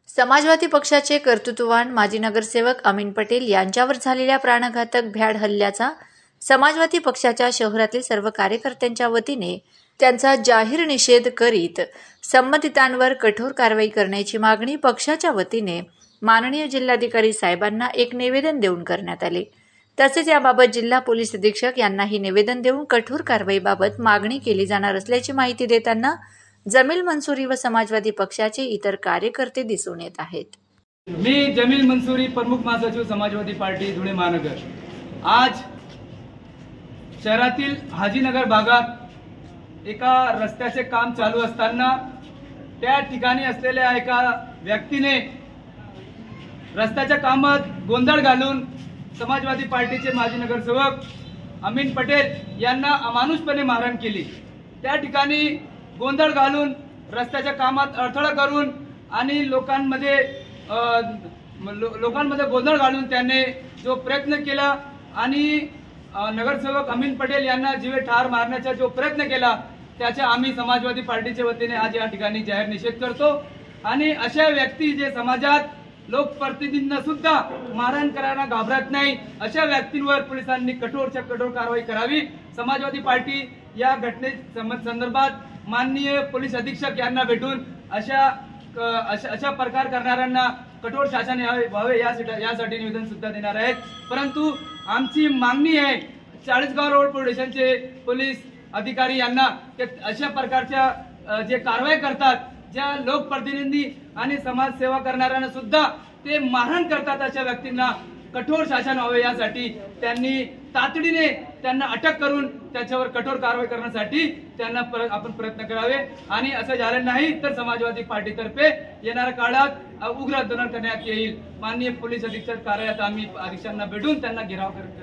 समाजवादी पक्षाचे कर्तृत्ववान माजी नगरसेवक अमीन पटेल यांच्यावर झालेल्या प्राणघातक भ्याड हल्ल्याचा समाजवादी पक्षाच्या शहरातील सर्व कार्यकर्त्यांच्या वतीने त्यांचा जाहीर निषेध करीत संबंधितांवर कठोर कारवाई करण्याची मागणी पक्षाच्या वतीने माननीय जिल्हाधिकारी साहेबांना एक निवेदन देऊन करण्यात आले। तसेच याबाबत जिल्हा पोलीस अधीक्षक यांनाही निवेदन देऊन कठोर कारवाईबाबत मागणी केली जाणार असल्याची माहिती देताना जमील मंसूरी व समाजवादी पक्षाचे इतर कार्यकर्ते दिसून येत आहेत। मी जमील मंसूरी, प्रमुख महासचिव समाजवादी पार्टी धुळे महानगर। आज शहरातील हाजीनगर भागात एका रस्त्याचे काम चालू असताना त्या ठिकाणी असलेल्या एका व्यक्तीने रस्त्याच्या कामात गोंधळ घालून समाजवादी पार्टीचे माजी नगरसेवक अमीन पटेल यांना अमानुषपणे मारहाण केली। त्या ठिकाणी गोंधळ घालून रस्त्याच्या कामात अडथळा करून आणि लोकांमध्ये गोंधळ घालून त्याने जो प्रयत्न केला आणि नगरसेवक अमीन पटेल यांना जीवे ठार मारण्याचा जो प्रयत्न केला त्याचा आम्ही समाजवादी पार्टीच्या वतीने आज या ठिकाणी जाहीर निषेध करतो। आणि अशा व्यक्ती जे समाजात लोकप्रतिनिधींना सुद्धा मारहाण करायला घाबरत नाही, अशा व्यक्तींवर पोलिसांनी कठोरच्या कठोर कारवाई करावी। समाजवादी पार्टी या घटने संदर्भात माननीय पोलीस अधीक्षक यांना भेटून अशा प्रकार करणाऱ्यांना कठोर शासन व्हावे यासाठी निवेदन सुद्धा देणार आहेत। परंतु आमची मागणी आहे चाळीसगाव रोड पोलीस स्टेशनचे पोलीस अधिकारी यांना अशा प्रकारच्या जे कारवाई करतात, ज्या लोकप्रतिनिधी आणि समाजसेवा करणाऱ्यांना सुद्धा ते मारहाण करतात, अशा व्यक्तींना कठोर शासन व्हावे यासाठी त्यांनी तातडीने त्यांना अटक करून त्याच्यावर कठोर कारवाई करण्यासाठी त्यांना आपण प्रयत्न करावे। आणि असं झालं नाही तर समाजवादी पार्टीतर्फे येणाऱ्या काळात उग्र आंदोलन करण्यात येईल। माननीय पोलीस अधीक्षक कार्यालयात आम्ही अधीक्षकांना भेटून त्यांना घेराव करत